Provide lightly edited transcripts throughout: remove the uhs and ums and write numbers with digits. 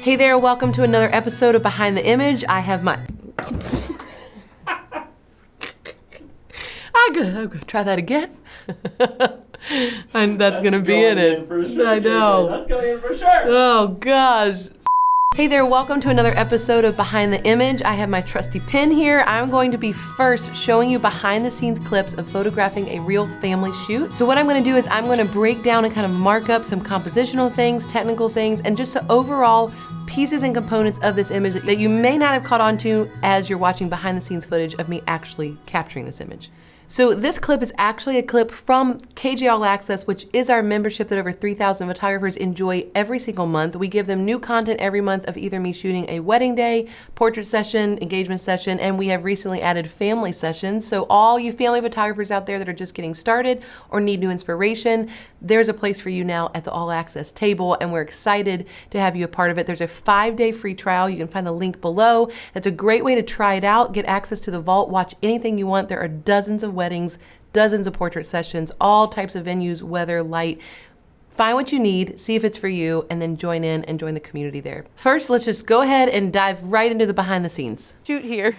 Hey there, welcome to another episode of Behind the Image. I have my... I'm gonna try that again. And that's gonna be in it. For sure, I know. that's going in for sure. Oh gosh. Hey there, welcome to another episode of Behind the Image. I have my trusty pin here. I'm going to be first showing you behind the scenes clips of photographing a real family shoot. So what I'm gonna do is I'm gonna break down and kind of mark up some compositional things, technical things, and just the overall pieces and components of this image that you may not have caught on to as you're watching behind the scenes footage of me actually capturing this image. So this clip is actually a clip from KJ All Access, which is our membership that over 3,000 photographers enjoy every single month. We give them new content every month of either me shooting a wedding day, portrait session, engagement session, and we have recently added family sessions. So all you family photographers out there that are just getting started or need new inspiration, there's a place for you now at the All Access table, and we're excited to have you a part of it. There's a 5-day free trial. You can find the link below. That's a great way to try it out, get access to the vault, watch anything you want. There are dozens of weddings, dozens of portrait sessions, all types of venues, weather, light. Find what you need, see if it's for you, and then join in and join the community there. First, let's just go ahead and dive right into the behind the scenes. Shoot here,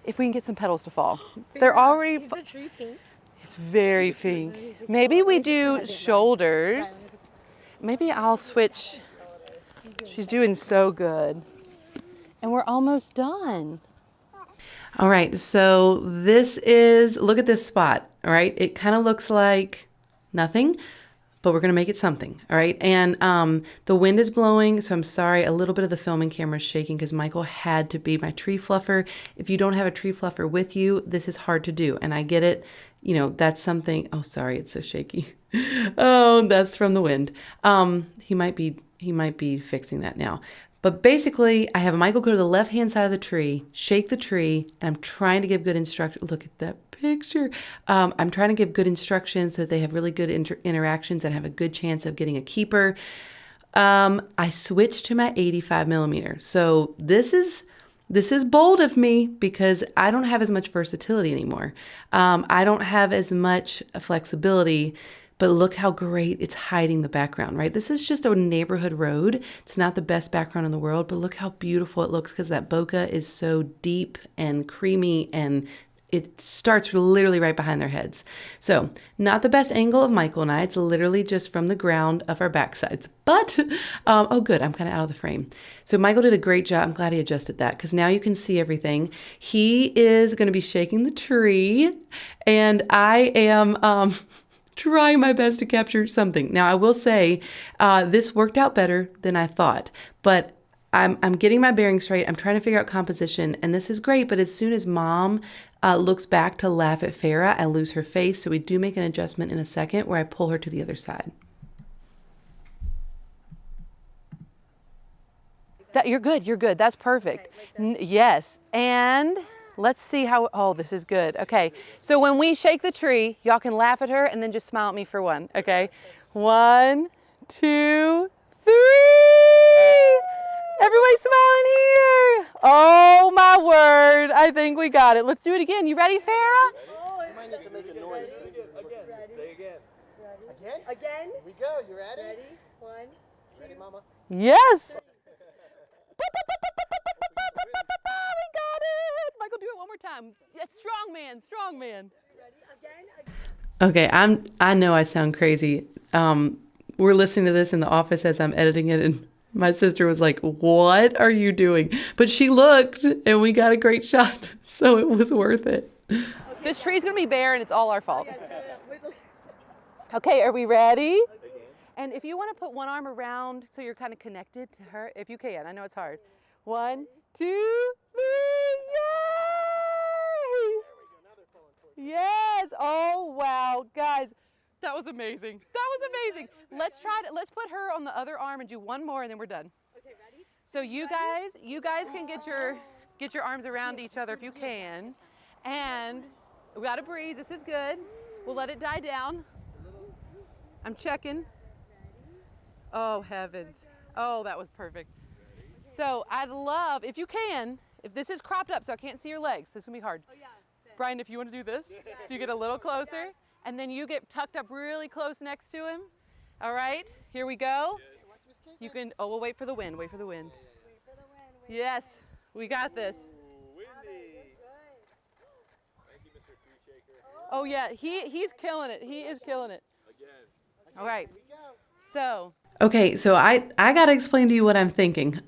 if we can get some petals to fall. They're already... Is the tree pink? It's very pink. Maybe we do shoulders. Maybe I'll switch. She's doing so good. And we're almost done. All right, so this is, look at this spot, all right? It kind of looks like nothing, but we're gonna make it something, all right? And the wind is blowing, so I'm sorry, a little bit of the filming camera is shaking because Michael had to be my tree fluffer. If you don't have a tree fluffer with you, this is hard to do, and I get it. You know, that's something, oh, sorry, it's so shaky. Oh, that's from the wind. He might be fixing that now. But basically, I have Michael go to the left-hand side of the tree, shake the tree, and I'm trying to give good instructions. Look at that picture. I'm trying to give good instructions so that they have really good interactions and have a good chance of getting a keeper. I switched to my 85 millimeter. So this is bold of me because I don't have as much versatility anymore. I don't have as much flexibility. But look how great it's hiding the background, right? This is just a neighborhood road. It's not the best background in the world, but look how beautiful it looks because that bokeh is so deep and creamy and it starts literally right behind their heads. So not the best angle of Michael and I. It's literally just from the ground of our backsides. But, oh good, I'm kind of out of the frame. So Michael did a great job. I'm glad he adjusted that because now you can see everything. He is going to be shaking the tree and I am... trying my best to capture something. Now, I will say this worked out better than I thought, but I'm getting my bearings straight. I'm trying to figure out composition, and this is great, but as soon as Mom looks back to laugh at Farah, I lose her face, so we do make an adjustment in a second where I pull her to the other side. You're good. That's perfect. Yes, and... let's see how, oh, this is good. Okay, so when we shake the tree, y'all can laugh at her and then just smile at me for one, okay? 1, 2, 3! Everybody smiling here! Oh my word, I think we got it. Let's do it again. You ready, Farah? You might need to make a noise. Again. Say again. Again? Again? Here we go. You ready? Ready? 1, 2. Ready, Mama? Yes! We got it! Michael, do it one more time. Yes, strong man. Ready? Again? Okay, I know I sound crazy. We're listening to this in the office as I'm editing it, and my sister was like, what are you doing? But she looked, and we got a great shot, so it was worth it. Okay, this tree's gonna be bare, and it's all our fault. Okay, are we ready? And if you want to put one arm around so you're kind of connected to her, if you can, I know it's hard. 1, 2, 3, yay! Yes! Oh wow, guys, that was amazing. Let's try it. Let's put her on the other arm and do one more, and then we're done. Okay, ready? So you guys can get your arms around each other if you can, and we gotta breathe. This is good. We'll let it die down. I'm checking. Oh heavens! Oh, that was perfect. So I'd love, if you can, if this is cropped up so I can't see your legs, this is gonna be hard. Oh, yeah. Brian, if you want to do this, so you get a little closer, and then you get tucked up really close next to him. All right, here we go. You can, oh, we'll wait for the wind, Yes, we got this. Ooh, windy. Thank you, Mr. Tree Shaker. Oh yeah, he's killing it. He is killing it. Again. All right. So. Okay, so I gotta explain to you what I'm thinking.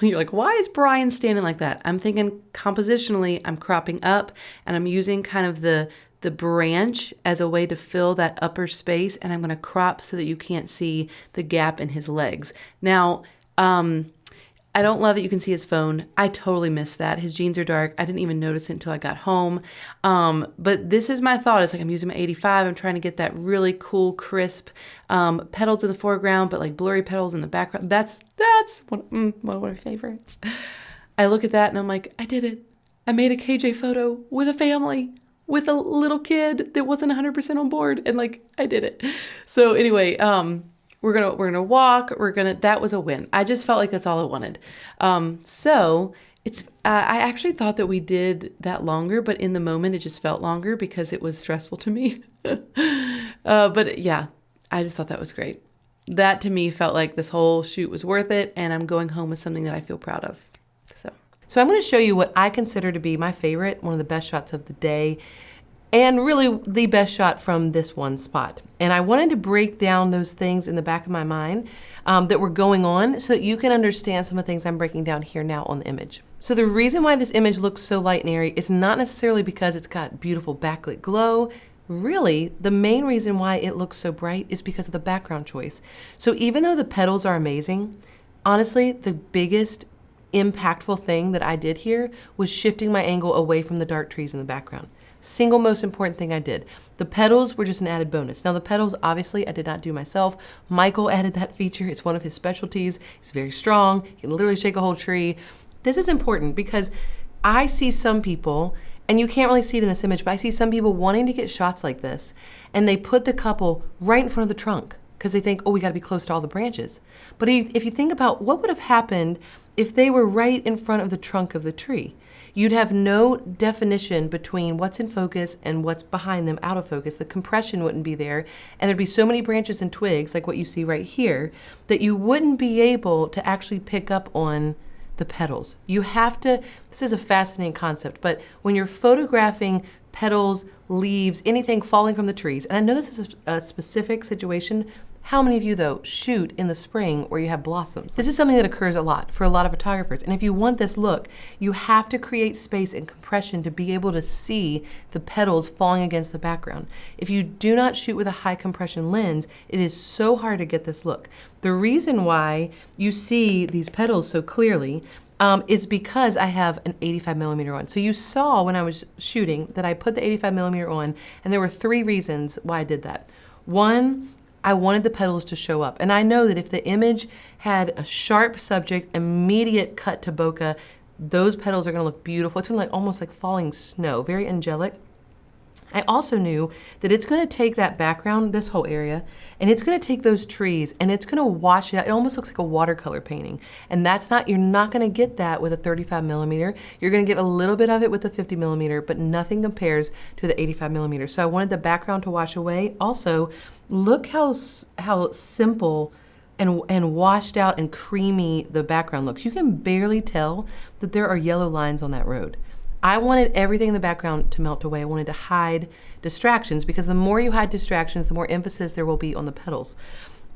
You're like, why is Brian standing like that? I'm thinking compositionally, I'm cropping up, and I'm using kind of the branch as a way to fill that upper space, and I'm gonna crop so that you can't see the gap in his legs. Now, I don't love it. You can see his phone. I totally missed that. His jeans are dark. I didn't even notice it until I got home. But this is my thought. It's like I'm using my 85. I'm trying to get that really cool, crisp petals in the foreground, but like blurry petals in the background. That's one of my favorites. I look at that and I'm like, I did it. I made a KJ photo with a family, with a little kid that wasn't 100% on board. And like, I did it. So anyway, we're gonna walk. That was a win. I just felt like that's all I wanted. So it's. I actually thought that we did that longer, but in the moment it just felt longer because it was stressful to me. But yeah, I just thought that was great. That to me felt like this whole shoot was worth it, and I'm going home with something that I feel proud of. So I'm going to show you what I consider to be my favorite, one of the best shots of the day. And really the best shot from this one spot. And I wanted to break down those things in the back of my mind that were going on so that you can understand some of the things I'm breaking down here now on the image. So the reason why this image looks so light and airy is not necessarily because it's got beautiful backlit glow. Really, the main reason why it looks so bright is because of the background choice. So even though the petals are amazing, honestly, the biggest impactful thing that I did here was shifting my angle away from the dark trees in the background. Single most important thing I did. The petals were just an added bonus. Now the petals, obviously, I did not do myself. Michael added that feature. It's one of his specialties. He's very strong. He can literally shake a whole tree. This is important because I see some people, and you can't really see it in this image, but I see some people wanting to get shots like this, and they put the couple right in front of the trunk because they think, oh, we got to be close to all the branches. But if you think about what would have happened if they were right in front of the trunk of the tree, you'd have no definition between what's in focus and what's behind them out of focus. The compression wouldn't be there, and there'd be so many branches and twigs, like what you see right here, that you wouldn't be able to actually pick up on the petals. You have to, this is a fascinating concept, but when you're photographing petals, leaves, anything falling from the trees, and I know this is a specific situation. How many of you, though, shoot in the spring where you have blossoms? This is something that occurs a lot for a lot of photographers. And if you want this look, you have to create space and compression to be able to see the petals falling against the background. If you do not shoot with a high compression lens, it is so hard to get this look. The reason why you see these petals so clearly is because I have an 85mm on. So you saw when I was shooting that I put the 85mm on, and there were 3 reasons why I did that. One, I wanted the petals to show up. And I know that if the image had a sharp subject, immediate cut to bokeh, those petals are gonna look beautiful. It's gonna look almost like falling snow, very angelic. I also knew that it's gonna take that background, this whole area, and it's gonna take those trees and it's gonna wash it out. It almost looks like a watercolor painting. And that's not, you're not gonna get that with a 35mm. You're gonna get a little bit of it with the 50mm, but nothing compares to the 85mm. So I wanted the background to wash away. Also, look how simple and washed out and creamy the background looks. You can barely tell that there are yellow lines on that road. I wanted everything in the background to melt away. I wanted to hide distractions because the more you hide distractions, the more emphasis there will be on the petals.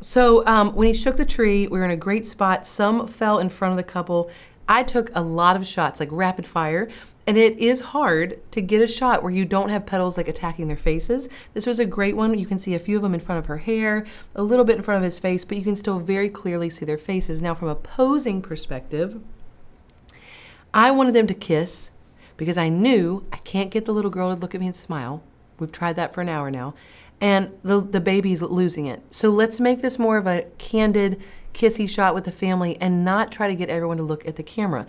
So when he shook the tree, we were in a great spot. Some fell in front of the couple. I took a lot of shots, like rapid fire, and it is hard to get a shot where you don't have petals like attacking their faces. This was a great one. You can see a few of them in front of her hair, a little bit in front of his face, but you can still very clearly see their faces. Now from a posing perspective, I wanted them to kiss, because I knew I can't get the little girl to look at me and smile. We've tried that for an hour now. And the baby's losing it. So let's make this more of a candid, kissy shot with the family and not try to get everyone to look at the camera.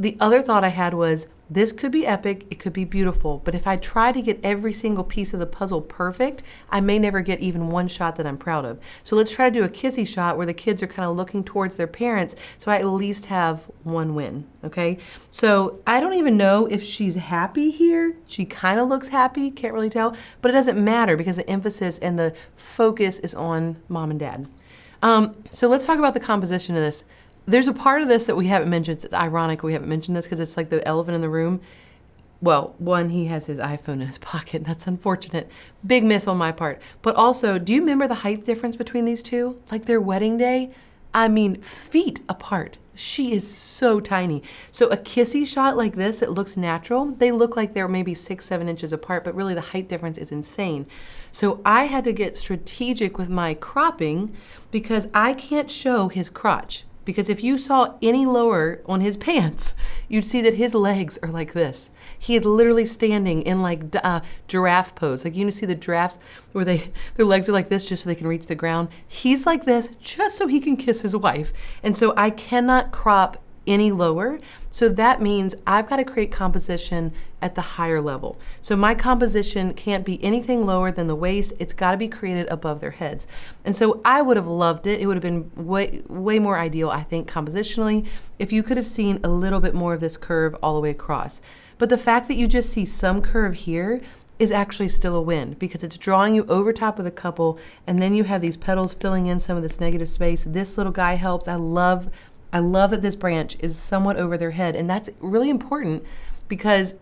The other thought I had was, this could be epic, it could be beautiful, but if I try to get every single piece of the puzzle perfect, I may never get even one shot that I'm proud of. So let's try to do a kissy shot where the kids are kind of looking towards their parents, so I at least have one win, okay? So I don't even know if she's happy here. She kind of looks happy, can't really tell, but it doesn't matter because the emphasis and the focus is on mom and dad. So let's talk about the composition of this. There's a part of this that we haven't mentioned. It's ironic we haven't mentioned this because it's like the elephant in the room. Well, one, he has his iPhone in his pocket. That's unfortunate. Big miss on my part. But also, do you remember the height difference between these two? Like their wedding day? I mean, feet apart. She is so tiny. So a kissy shot like this, it looks natural. They look like they're maybe 6-7 inches apart, but really the height difference is insane. So I had to get strategic with my cropping because I can't show his crotch. Because if you saw any lower on his pants, you'd see that his legs are like this. He is literally standing in like giraffe pose. Like you see the giraffes where their legs are like this just so they can reach the ground. He's like this just so he can kiss his wife. And so I cannot crop any lower. So that means I've got to create composition at the higher level. So my composition can't be anything lower than the waist. It's got to be created above their heads. And so I would have loved it. It would have been way more ideal, I think, compositionally, if you could have seen a little bit more of this curve all the way across. But the fact that you just see some curve here is actually still a win because it's drawing you over top of the couple, and then you have these petals filling in some of this negative space. This little guy helps. I love that this branch is somewhat over their head, and that's really important because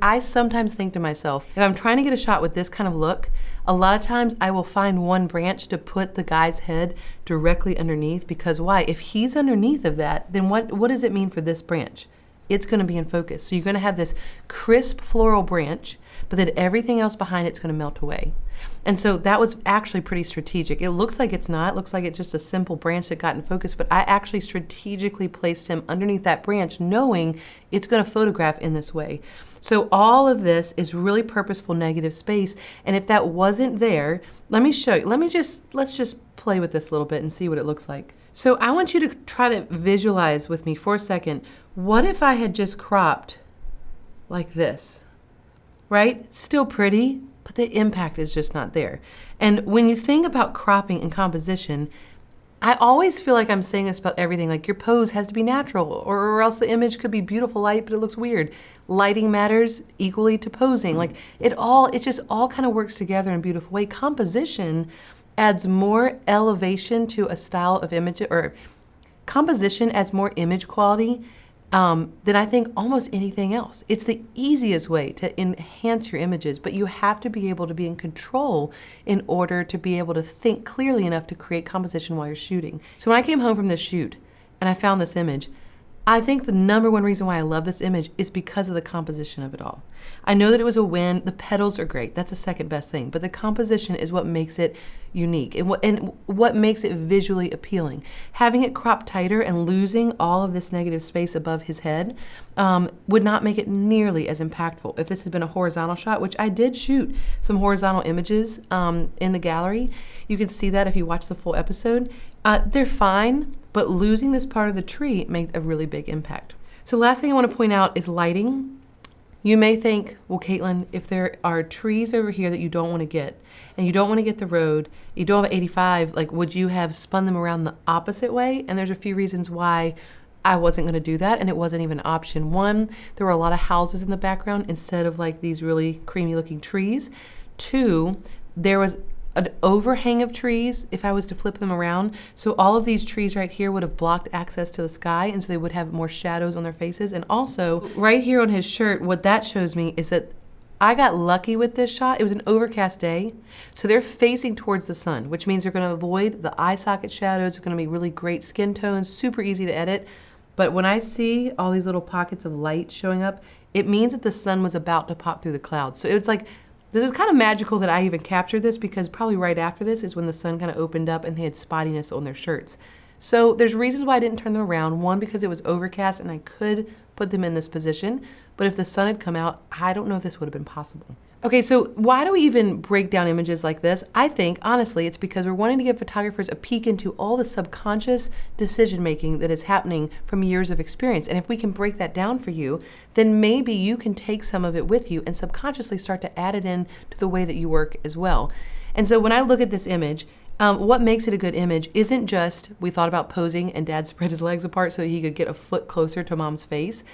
I sometimes think to myself, if I'm trying to get a shot with this kind of look, a lot of times I will find one branch to put the guy's head directly underneath because why? If he's underneath of that, then what does it mean for this branch? It's going to be in focus. So you're going to have this crisp floral branch, but then everything else behind it's going to melt away. And so that was actually pretty strategic. It looks like it's not. It looks like it's just a simple branch that got in focus, but I actually strategically placed him underneath that branch knowing it's going to photograph in this way. So all of this is really purposeful negative space. And if that wasn't there, let me show you. Let's just play with this a little bit and see what it looks like. So I want you to try to visualize with me for a second. What if I had just cropped like this, right? Still pretty, but the impact is just not there. And when you think about cropping and composition, I always feel like I'm saying this about everything, like your pose has to be natural or else the image could be beautiful light, but it looks weird. Lighting matters equally to posing. Like it just all kind of works together in a beautiful way. Composition adds more elevation to a style of image, or composition adds more image quality than I think almost anything else. It's the easiest way to enhance your images, but you have to be able to be in control in order to be able to think clearly enough to create composition while you're shooting. So when I came home from this shoot and I found this image, I think the number one reason why I love this image is because of the composition of it all. I know that it was a win. The petals are great. That's the second best thing. But the composition is what makes it unique and what makes it visually appealing. Having it cropped tighter and losing all of this negative space above his head would not make it nearly as impactful. If this had been a horizontal shot, which I did shoot some horizontal images in the gallery, you can see that if you watch the full episode. They're fine, but losing this part of the tree made a really big impact. So last thing I want to point out is lighting. You may think, well, Katelyn, if there are trees over here that you don't want to get, and you don't want to get the road, you don't have 85, like would you have spun them around the opposite way? And there's a few reasons why I wasn't going to do that, and it wasn't even an option. One, there were a lot of houses in the background instead of like these really creamy looking trees. Two, there was an overhang of trees if I was to flip them around. So all of these trees right here would have blocked access to the sky, and so they would have more shadows on their faces. And also right here on his shirt, what that shows me is that I got lucky with this shot. It was an overcast day, so they're facing towards the sun, which means they're going to avoid the eye socket shadows. It's going to be really great skin tones, super easy to edit. But when I see all these little pockets of light showing up, it means that the sun was about to pop through the clouds. So it's like, this was kind of magical that I even captured this because probably right after this is when the sun kind of opened up and they had spottiness on their shirts. So there's reasons why I didn't turn them around. One, because it was overcast and I could put them in this position. But if the sun had come out, I don't know if this would have been possible. Okay, so why do we even break down images like this? I think, honestly, it's because we're wanting to give photographers a peek into all the subconscious decision-making that is happening from years of experience. And if we can break that down for you, then maybe you can take some of it with you and subconsciously start to add it in to the way that you work as well. And so when I look at this image, what makes it a good image isn't just we thought about posing and Dad spread his legs apart so he could get a foot closer to Mom's face.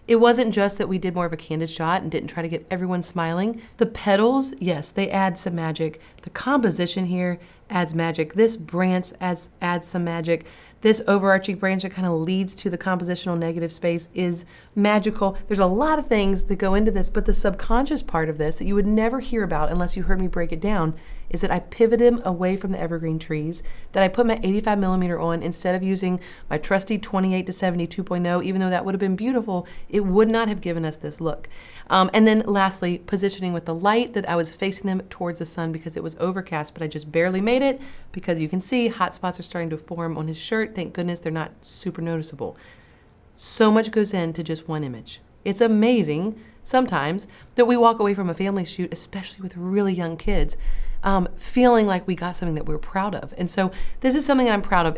It wasn't just that we did more of a candid shot and didn't try to get everyone smiling. The petals, yes, they add some magic. The composition here adds magic. This branch adds some magic. This overarching branch that kind of leads to the compositional negative space is magical. There's a lot of things that go into this, but the subconscious part of this that you would never hear about unless you heard me break it down is that I pivoted them away from the evergreen trees, that I put my 85 millimeter on instead of using my trusty 28 to 70 2.0, even though that would have been beautiful, it would not have given us this look. And then lastly, positioning with the light, that I was facing them towards the sun because it was overcast, but I just barely made it because you can see hot spots are starting to form on his shirt. Thank goodness they're not super noticeable. So much goes into just one image. It's amazing sometimes that we walk away from a family shoot, especially with really young kids, feeling like we got something that we're proud of. And so this is something I'm proud of.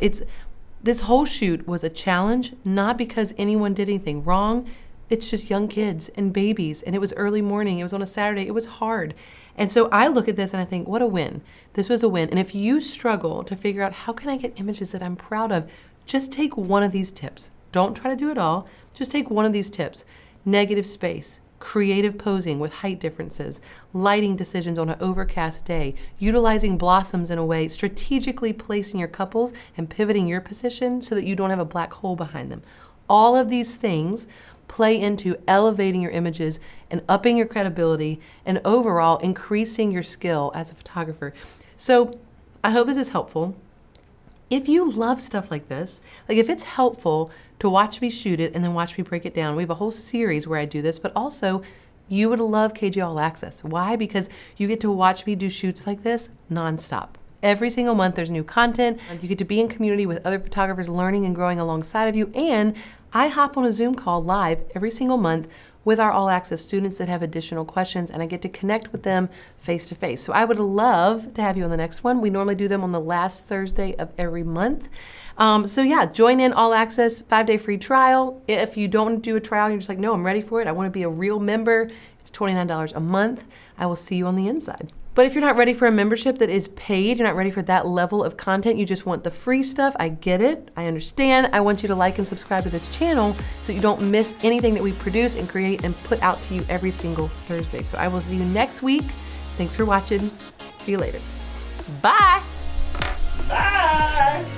This whole shoot was a challenge, not because anyone did anything wrong. It's just young kids and babies, and it was early morning. It was on a Saturday. It was hard. And so I look at this and I think, what a win. This was a win. And if you struggle to figure out how can I get images that I'm proud of, just take one of these tips. Don't try to do it all. Just take one of these tips. Negative space, creative posing with height differences, lighting decisions on an overcast day, utilizing blossoms in a way, strategically placing your couples and pivoting your position so that you don't have a black hole behind them. All of these things play into elevating your images and upping your credibility and overall increasing your skill as a photographer. So I hope this is helpful. If you love stuff like this, like if it's helpful to watch me shoot it and then watch me break it down, we have a whole series where I do this, but also you would love KJ All Access. Why? Because you get to watch me do shoots like this nonstop. Every single month there's new content. You get to be in community with other photographers learning and growing alongside of you. And I hop on a Zoom call live every single month with our All Access students that have additional questions, and I get to connect with them face to face. So I would love to have you on the next one. We normally do them on the last Thursday of every month. So yeah, join in All Access, 5-day free trial. If you don't do a trial, you're just like, no, I'm ready for it. I want to be a real member. It's $29 a month. I will see you on the inside. But if you're not ready for a membership that is paid, you're not ready for that level of content, you just want the free stuff, I get it, I understand. I want you to like and subscribe to this channel so you don't miss anything that we produce and create and put out to you every single Thursday. So I will see you next week. Thanks for watching. See you later. Bye. Bye!